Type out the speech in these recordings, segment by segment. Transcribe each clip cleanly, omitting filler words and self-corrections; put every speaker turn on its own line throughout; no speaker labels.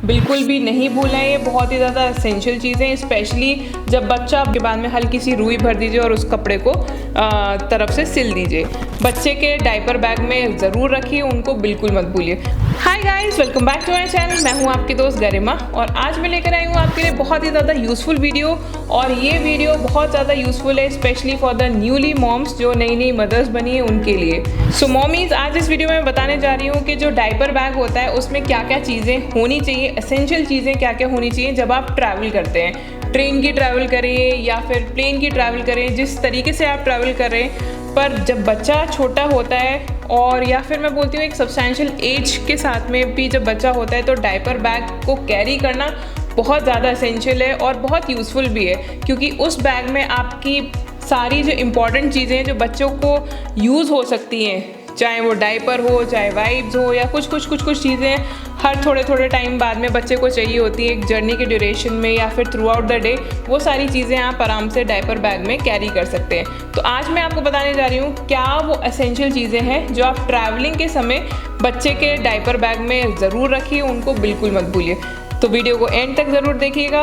बिल्कुल भी नहीं भूलना। ये बहुत ही ज़्यादा एसेंशियल चीज़ें, स्पेशली जब बच्चा के बाद में हल्की सी रुई भर दीजिए और उस कपड़े को तरफ से सिल दीजिए। बच्चे के डायपर बैग में ज़रूर रखिए, उनको बिल्कुल मत भूलिए। Hi guys, welcome back to my channel. मैं हूं आपकी दोस्त गरिमा और आज मैं लेकर आई हूं आपके लिए बहुत ही ज़्यादा यूज़फुल वीडियो। और ये वीडियो बहुत ज़्यादा यूज़फुल है especially for the newly moms जो नई नई मदर्स बनी है उनके लिए। सो मॉमीज़, आज इस वीडियो में मैं बताने जा रही हूँ कि जो डायपर बैग होता है उसमें क्या क्या चीज़ें होनी चाहिए, एसेंशियल चीज़ें क्या क्या होनी चाहिए जब आप ट्रैवल करते हैं। ट्रेन की ट्रैवल करें या फिर प्लेन की ट्रैवल करें, जिस तरीके से आप ट्रैवल कर रहे हैं, पर जब बच्चा छोटा होता है और या फिर मैं बोलती हूँ एक सब्सटेंशियल एज के साथ में भी जब बच्चा होता है, तो डायपर बैग को कैरी करना बहुत ज़्यादा एसेंशियल है और बहुत यूज़फुल भी है, क्योंकि उस बैग में आपकी सारी जो इम्पॉर्टेंट चीज़ें हैं जो बच्चों को यूज़ हो सकती हैं, चाहे वो डायपर हो, चाहे वाइप्स हो या कुछ चीज़ें हर थोड़े टाइम बाद में बच्चे को चाहिए होती है एक जर्नी के ड्यूरेशन में या फिर थ्रू आउट द डे। वो सारी चीज़ें आप आराम से डायपर बैग में कैरी कर सकते हैं। तो आज मैं आपको बताने जा रही हूँ क्या वो एसेंशियल चीज़ें हैं जो आप ट्रैवलिंग के समय बच्चे के डायपर बैग में ज़रूर रखिए, उनको बिल्कुल मत भूलिए। तो वीडियो को एंड तक ज़रूर देखिएगा।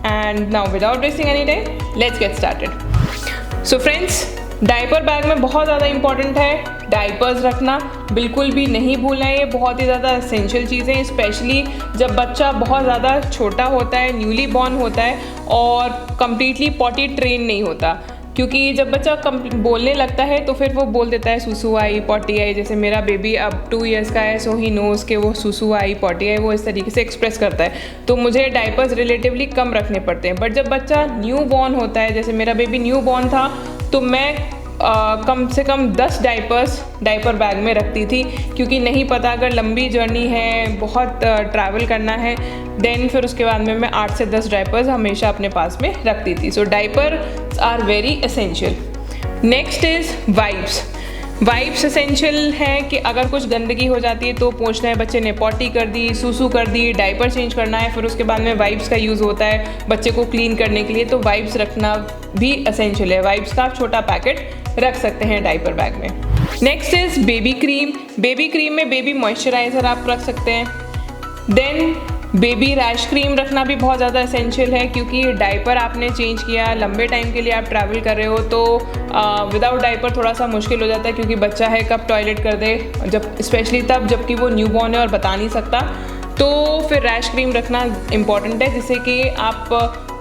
And now without wasting any time, let's get started. So friends, diaper bag में बहुत ज़्यादा इंपॉर्टेंट है डायपर्स रखना, बिल्कुल भी नहीं भूलना है। ये बहुत ही ज़्यादा एसेंशियल चीज़ें हैं, स्पेशली जब बच्चा बहुत ज़्यादा छोटा होता है, न्यूली बॉर्न होता है और कम्प्लीटली पॉटी ट्रेन नहीं होता। क्योंकि जब बच्चा बोलने लगता है तो फिर वो बोल देता है सुसु आई, पॉटी आई। जैसे मेरा बेबी अब 2 इयर्स का है, सो ही नोज़ के वो सुसु आई, पॉटी आई, वो इस तरीके से एक्सप्रेस करता है। तो मुझे डायपर्स रिलेटिवली कम रखने पड़ते हैं। बट जब बच्चा न्यू बॉर्न होता है, जैसे मेरा बेबी न्यू बॉर्न था, तो मैं कम से कम 10 डायपर्स डायपर बैग में रखती थी, क्योंकि नहीं पता अगर लंबी जर्नी है, बहुत ट्रैवल करना है, देन फिर उसके बाद में मैं 8 से 10 डायपर्स हमेशा अपने पास में रखती थी। So diaper are very essential. Next is wipes. Wipes essential है कि अगर कुछ गंदगी हो जाती है तो पोंछना है, बच्चे ने पॉटी कर दी, सूसू कर दी, डायपर चेंज करना है, फिर उसके बाद में वाइप्स का यूज़ होता है बच्चे को क्लीन करने के लिए, तो वाइप्स रखना भी एसेंशियल है। वाइप्स का आप छोटा पैकेट रख सकते हैं डायपर बैग में। Next is baby cream. Baby cream में बेबी मॉइस्चराइज़र आप रख सकते हैं। देन बेबी रैश क्रीम रखना भी बहुत ज़्यादा एसेंशियल है, क्योंकि डायपर आपने चेंज किया, लंबे टाइम के लिए आप ट्रैवल कर रहे हो, तो विदाउट डायपर थोड़ा सा मुश्किल हो जाता है, क्योंकि बच्चा है कब टॉयलेट कर दे, जब स्पेशली तब जबकि वो न्यू बॉर्न है और बता नहीं सकता। तो फिर रैश क्रीम रखना इम्पॉर्टेंट है, जिससे कि आप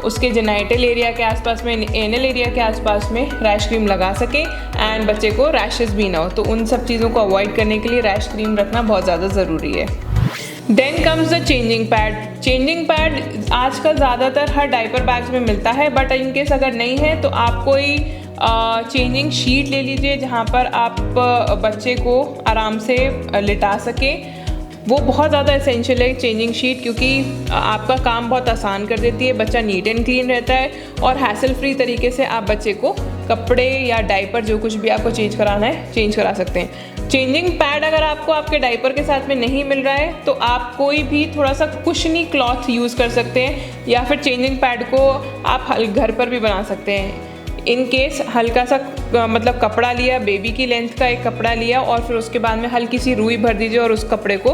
उसके जेनाइटल एरिया के आसपास में, एनल एरिया के आसपास में रैश क्रीम लगा सकें एंड बच्चे को रैशेस भी ना हो। तो उन सब चीज़ों को अवॉइड करने के लिए रैश क्रीम रखना बहुत ज़्यादा ज़रूरी है। Then comes the changing pad. Changing pad आजकल ज़्यादातर हर डायपर बैग्स में मिलता है, बट इनकेस अगर नहीं है तो आप कोई चेंजिंग शीट ले लीजिए जहाँ पर आप बच्चे को आराम से लिटा सकें। वो बहुत ज़्यादा एसेंशियल है चेंजिंग शीट, क्योंकि आपका काम बहुत आसान कर देती है, बच्चा नीट एंड क्लीन रहता है और हैसल फ्री तरीके से आप बच्चे को कपड़े या डायपर जो कुछ भी आपको चेंज कराना है चेंज करा सकते हैं। चेंजिंग पैड अगर आपको आपके डायपर के साथ में नहीं मिल रहा है तो आप कोई भी थोड़ा सा कुशनी क्लॉथ यूज़ कर सकते हैं, या फिर चेंजिंग पैड को आप घर पर भी बना सकते हैं। इन केस हल्का सा मतलब कपड़ा लिया, बेबी की लेंथ का एक कपड़ा लिया और फिर उसके बाद में हल्की सी रुई भर दीजिए और उस कपड़े को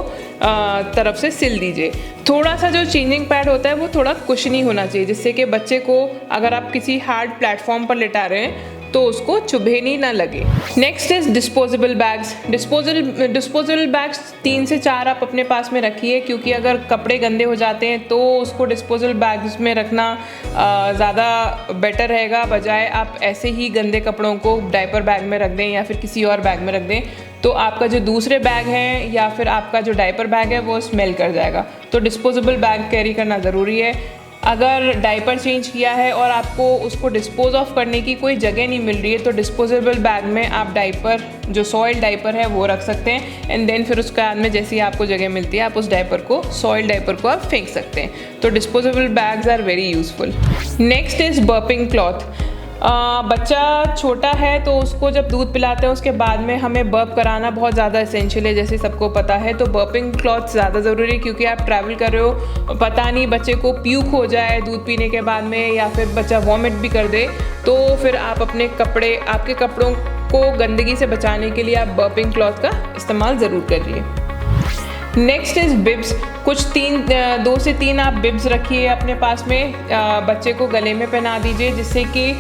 तरफ से सिल दीजिए। थोड़ा सा जो चेंजिंग पैड होता है वो थोड़ा कुशनी होना चाहिए, जिससे कि बच्चे को अगर आप किसी हार्ड प्लेटफॉर्म पर लिटा रहे हैं तो उसको चुभेनी ना लगे। Next is disposable bags. Disposable bags 3 से 4 आप अपने पास में रखिए, क्योंकि अगर कपड़े गंदे हो जाते हैं तो उसको डिस्पोजेबल बैग्स में रखना ज़्यादा बेटर रहेगा, बजाय आप ऐसे ही गंदे कपड़ों को डायपर बैग में रख दें या फिर किसी और बैग में रख दें, तो आपका जो दूसरे बैग है या फिर आपका जो डायपर बैग है वो स्मेल कर जाएगा। तो डिस्पोजेबल बैग कैरी करना ज़रूरी है। अगर डायपर चेंज किया है और आपको उसको डिस्पोज ऑफ करने की कोई जगह नहीं मिल रही है, तो डिस्पोजेबल बैग में आप डायपर, जो सॉइल डायपर है वो रख सकते हैं एंड देन फिर उसके बाद में जैसे ही आपको जगह मिलती है आप उस डायपर को, सॉइल डायपर को आप फेंक सकते हैं। तो disposable bags are very useful. Next is burping cloth. बच्चा छोटा है तो उसको जब दूध पिलाते हैं उसके बाद में हमें बर्प कराना बहुत ज़्यादा एसेंशियल है, जैसे सबको पता है। तो बर्पिंग क्लॉथ ज़्यादा ज़रूरी है, क्योंकि आप ट्रैवल कर रहे हो, पता नहीं बच्चे को प्यूक हो जाए दूध पीने के बाद में या फिर बच्चा वॉमिट भी कर दे, तो फिर आप अपने कपड़े, आपके कपड़ों को गंदगी से बचाने के लिए आप बर्पिंग क्लॉथ का इस्तेमाल ज़रूर करिए। Next is bibs. कुछ 2 से 3 आप बिब्स रखिए अपने पास में, बच्चे को गले में पहना दीजिए, जिससे कि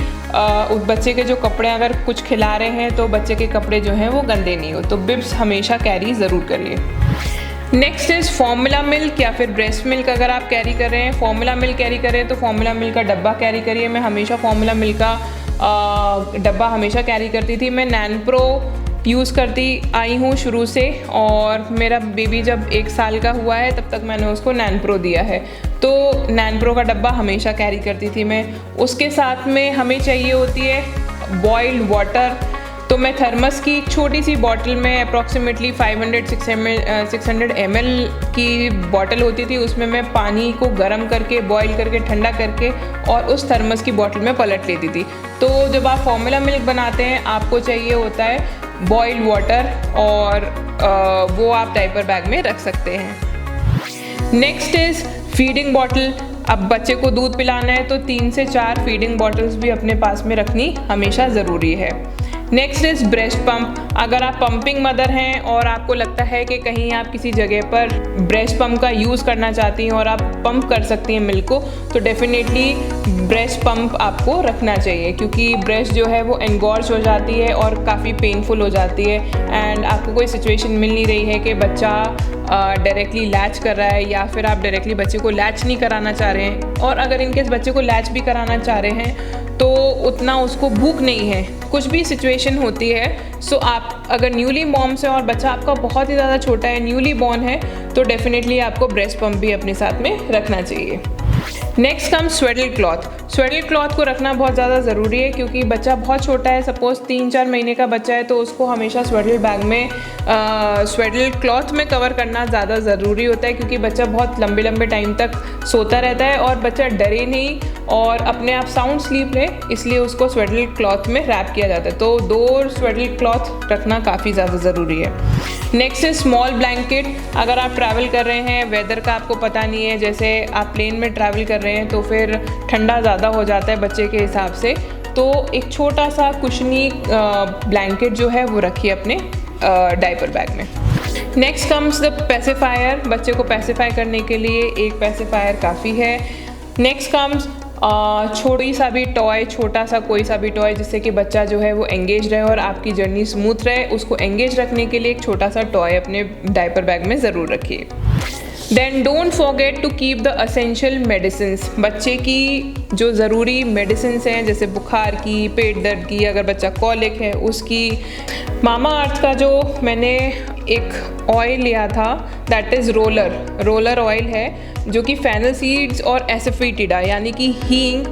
उस बच्चे के जो कपड़े अगर कुछ खिला रहे हैं तो बच्चे के कपड़े जो हैं वो गंदे नहीं हो। तो बिब्स हमेशा कैरी ज़रूर करिए। नेक्स्ट इज़ फार्मूला मिल्क या फिर ब्रेस्ट मिल्क। अगर आप कैरी कर रहे हैं, फार्मूला मिल्क कैरी कर रहे हैं तो फार्मूला मिल्क का डब्बा कैरी करिए। मैं हमेशा फार्मूला मिल्क का डब्बा हमेशा कैरी करती थी। मैं नैनप्रो यूज़ करती आई हूँ शुरू से, और मेरा बेबी जब 1 साल का हुआ है तब तक मैंने उसको नैनप्रो दिया है। तो नैनप्रो का डब्बा हमेशा कैरी करती थी मैं। उसके साथ में हमें चाहिए होती है बॉइल्ड वाटर। तो मैं थर्मस की एक छोटी सी बॉटल में अप्रॉक्सीमेटली 500-600 ml की बॉटल होती थी, उसमें मैं पानी को गर्म करके बॉईल करके ठंडा करके और उस थर्मस की बॉटल में पलट लेती थी। तो जब आप फार्मूला मिल्क बनाते हैं आपको चाहिए होता है बॉइल्ड वाटर, और वो आप डायपर बैग में रख सकते हैं। Next is feeding bottle. अब बच्चे को दूध पिलाना है तो 3 से 4 फीडिंग बॉटल्स भी अपने पास में रखनी हमेशा ज़रूरी है। Next is breast pump. अगर आप पंपिंग मदर हैं और आपको लगता है कि कहीं आप किसी जगह पर ब्रेस्ट पंप का यूज़ करना चाहती हैं और आप पंप कर सकती हैं मिल्क को, तो डेफिनेटली ब्रेस्ट पंप आपको रखना चाहिए, क्योंकि ब्रेस्ट जो है वो एनगॉर्ज हो जाती है और काफ़ी पेनफुल हो जाती है। एंड आपको कोई सिचुएशन मिल नहीं रही है कि बच्चा डायरेक्टली लैच कर रहा है, या फिर आप डायरेक्टली बच्चे को लैच नहीं कराना चाह रहे हैं, और अगर इनकेस बच्चे को लैच भी कराना चाह रहे हैं तो उतना उसको भूख नहीं है, कुछ भी सिचुएशन होती है। सो आप अगर न्यूली मॉम्स है और बच्चा आपका बहुत ही ज़्यादा छोटा है, न्यूली बॉर्न है, तो डेफिनेटली आपको ब्रेस्ट पंप भी अपने साथ में रखना चाहिए। Next come swaddle cloth. Swaddle cloth को रखना बहुत ज़्यादा ज़रूरी है, क्योंकि बच्चा बहुत छोटा है, सपोज़ 3-4 महीने का बच्चा है, तो उसको हमेशा स्वेडल बैग में स्वेडल क्लॉथ में कवर करना ज़्यादा ज़रूरी होता है, क्योंकि बच्चा बहुत लंबे लंबे टाइम तक सोता रहता है और बच्चा डरे नहीं और अपने आप साउंड स्लीप ले, इसलिए उसको स्वेडल क्लॉथ में रैप किया जाता है। तो 2 स्वेडल क्लॉथ रखना काफ़ी ज़्यादा ज़रूरी है। नेक्स्ट है स्मॉल ब्लैंकेट। अगर आप ट्रैवल कर रहे हैं, वेदर का आपको पता नहीं है, जैसे आप प्लेन में ट्रैवल कर रहे हैं तो फिर ठंडा ज़्यादा हो जाता है बच्चे के हिसाब से, तो एक छोटा सा कुशनी ब्लैंकेट जो है वो रखिए अपने डायपर बैग में। Next comes the pacifier. बच्चे को पेसिफाई करने के लिए एक पेसिफायर काफ़ी है। नेक्स्ट कम्स छोटी सा भी टॉय, छोटा सा कोई सा भी टॉय, जिससे कि बच्चा जो है वो एंगेज रहे और आपकी जर्नी स्मूथ रहे। उसको एंगेज रखने के लिए एक छोटा सा टॉय अपने डायपर बैग में ज़रूर रखिए। Then don't forget to keep the essential medicines. बच्चे की जो ज़रूरी मेडिसिन्स हैं, जैसे बुखार की, पेट दर्द की, अगर बच्चा कॉलिक है उसकी। मामा अर्थ का जो मैंने एक ऑयल लिया था, दैट इज़ रोलर ऑयल है, जो कि फेनल सीड्स और एसेफेटिडा यानी कि हींग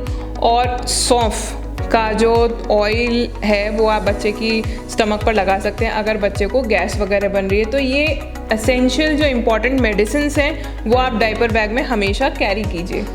और सौंफ का जो ऑयल है वो आप बच्चे की स्टमक पर लगा सकते हैं अगर बच्चे को गैस वगैरह बन रही है। तो ये एसेंशियल जो इम्पॉर्टेंट मेडिसिन्स हैं वो आप डायपर बैग में हमेशा कैरी कीजिए।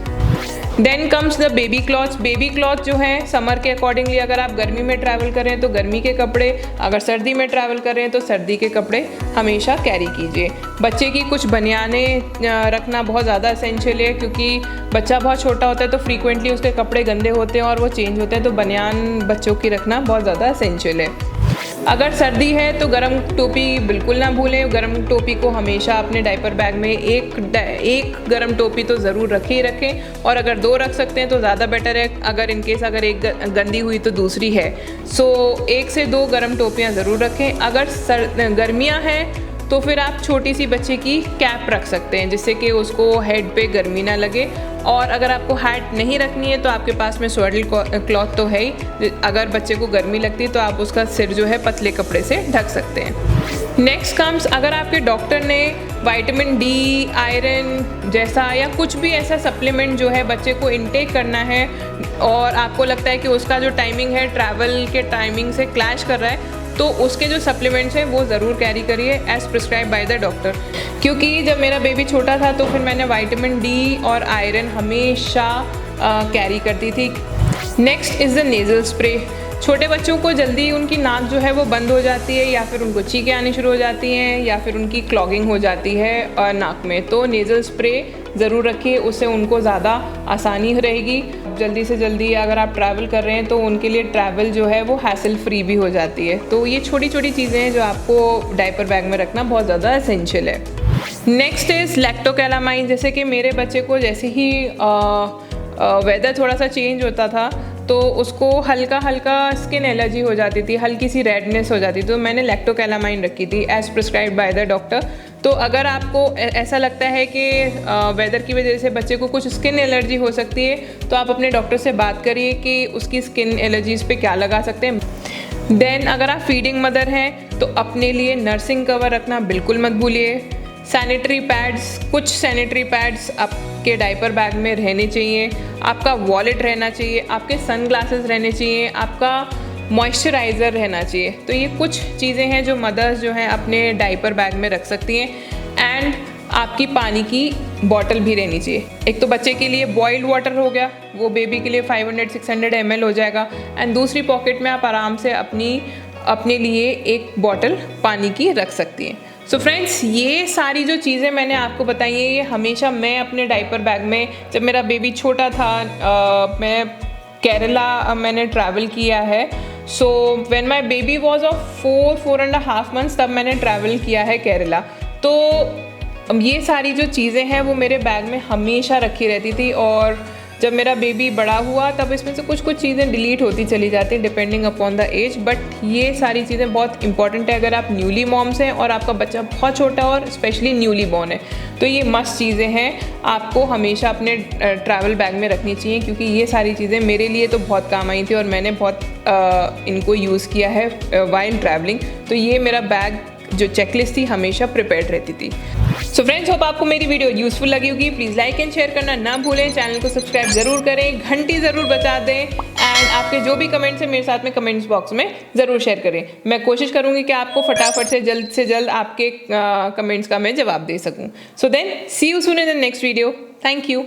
Then comes the baby clothes. Baby cloth जो है समर के अकॉर्डिंगली, अगर आप गर्मी में ट्रैवल कर रहे हैं तो गर्मी के कपड़े, अगर सर्दी में ट्रैवल कर रहे हैं तो सर्दी के कपड़े हमेशा कैरी कीजिए। बच्चे की कुछ बनियाने रखना बहुत ज़्यादा एसेंशियल है, क्योंकि बच्चा बहुत छोटा होता है तो फ्रीक्वेंटली उसके कपड़े गंदे होते हैं और वो चेंज होते हैं, तो बनियान बच्चों की रखना बहुत ज़्यादा एसेंशियल है। अगर सर्दी है तो गर्म टोपी बिल्कुल ना भूलें। गर्म टोपी को हमेशा अपने डायपर बैग में एक गर्म टोपी तो ज़रूर रखे ही रखें, और अगर 2 रख सकते हैं तो ज़्यादा बेटर है। अगर इनकेस अगर एक गंदी हुई तो दूसरी है, सो 1 से 2 गर्म टोपियाँ ज़रूर रखें। अगर गर्मियाँ हैं तो फिर आप छोटी सी बच्चे की कैप रख सकते हैं, जिससे कि उसको हेड पे गर्मी ना लगे। और अगर आपको हैट नहीं रखनी है तो आपके पास में स्वेडल क्लॉथ तो है ही, अगर बच्चे को गर्मी लगती है तो आप उसका सिर जो है पतले कपड़े से ढक सकते हैं। नेक्स्ट कम्स, अगर आपके डॉक्टर ने विटामिन डी, आयरन जैसा या कुछ भी ऐसा सप्लीमेंट जो है बच्चे को इनटेक करना है और आपको लगता है कि उसका जो टाइमिंग है ट्रैवल के टाइमिंग से क्लैश कर रहा है, तो उसके जो सप्लीमेंट्स हैं वो ज़रूर कैरी करिए as prescribe by the doctor. क्योंकि जब मेरा बेबी छोटा था तो फिर मैंने विटामिन डी और आयरन हमेशा कैरी करती थी। Next is the nasal spray. छोटे बच्चों को जल्दी उनकी नाक जो है वो बंद हो जाती है, या फिर उनको छींकें आनी शुरू हो जाती हैं, या फिर उनकी क्लॉगिंग हो जाती है नाक में, तो नेज़ल स्प्रे ज़रूर रखिए, उससे उनको ज़्यादा आसानी रहेगी। जल्दी से जल्दी अगर आप ट्रैवल कर रहे हैं तो उनके लिए ट्रैवल जो है वो हैसल फ्री भी हो जाती है। तो ये छोटी छोटी चीज़ें हैं जो आपको डायपर बैग में रखना बहुत ज़्यादा एसेंशियल है। Next is Lacto Calamine. जैसे कि मेरे बच्चे को जैसे ही वेदर थोड़ा सा चेंज होता था तो उसको हल्का हल्का स्किन एलर्जी हो जाती थी, हल्की सी रेडनेस हो जाती थी, तो मैंने लैक्टोकैलामाइन रखी थी as prescribed by the doctor. तो अगर आपको ऐसा लगता है कि वेदर की वजह से बच्चे को कुछ स्किन एलर्जी हो सकती है तो आप अपने डॉक्टर से बात करिए कि उसकी स्किन एलर्जीज़ पे क्या लगा सकते हैं। देन अगर आप फीडिंग मदर हैं तो अपने लिए नर्सिंग कवर रखना बिल्कुल मत भूलिए। सैनिटरी पैड्स, कुछ सैनिटरी पैड्स आपके डायपर बैग में रहने चाहिए, आपका वॉलेट रहना चाहिए, आपके सन ग्लासेस रहने चाहिए, आपका मॉइस्चराइज़र रहना चाहिए। तो ये कुछ चीज़ें हैं जो मदर्स जो हैं अपने डायपर बैग में रख सकती हैं। एंड आपकी पानी की बॉटल भी रहनी चाहिए। एक तो बच्चे के लिए बॉइल्ड वाटर हो गया, वो बेबी के लिए 500-600 ml हो जाएगा। एंड दूसरी पॉकेट में आप आराम से अपने लिए एक बॉटल पानी की रख सकती हैं। सो फ्रेंड्स, ये सारी जो चीज़ें मैंने आपको बताई हैं ये हमेशा मैं अपने डायपर बैग में, जब मेरा बेबी छोटा था, मैं केरला मैंने ट्रैवल किया है। So when my baby was of 4.5 months तब मैंने ट्रैवल किया है केरला। तो ये सारी जो चीज़ें हैं वो मेरे बैग में हमेशा रखी रहती थी। और जब मेरा बेबी बड़ा हुआ तब इसमें से कुछ चीज़ें डिलीट होती चली जाती depending upon the age, but ये सारी चीज़ें बहुत इंपॉर्टेंट है अगर आप न्यूली मॉम्स हैं और आपका बच्चा बहुत छोटा और स्पेशली न्यूली बॉर्न है। तो ये मस्ट चीज़ें हैं, आपको हमेशा अपने ट्रैवल बैग में रखनी चाहिए, क्योंकि ये सारी चीज़ें मेरे लिए तो बहुत काम आई थी और मैंने बहुत इनको यूज़ किया है वाइल ट्रैवलिंग। तो ये मेरा बैग जो चेकलिस्ट थी हमेशा प्रिपेयर्ड रहती थी। सो फ्रेंड्स, होप आपको मेरी वीडियो यूजफुल लगी होगी। प्लीज़ लाइक एंड शेयर करना ना भूलें, चैनल को सब्सक्राइब ज़रूर करें, घंटी ज़रूर बजा दें एंड आपके जो भी कमेंट्स हैं मेरे साथ में कमेंट्स बॉक्स में ज़रूर शेयर करें। मैं कोशिश करूँगी कि आपको फटाफट से जल्द आपके कमेंट्स का मैं जवाब दे सकूँ। So then see you soon in the next video. Thank you.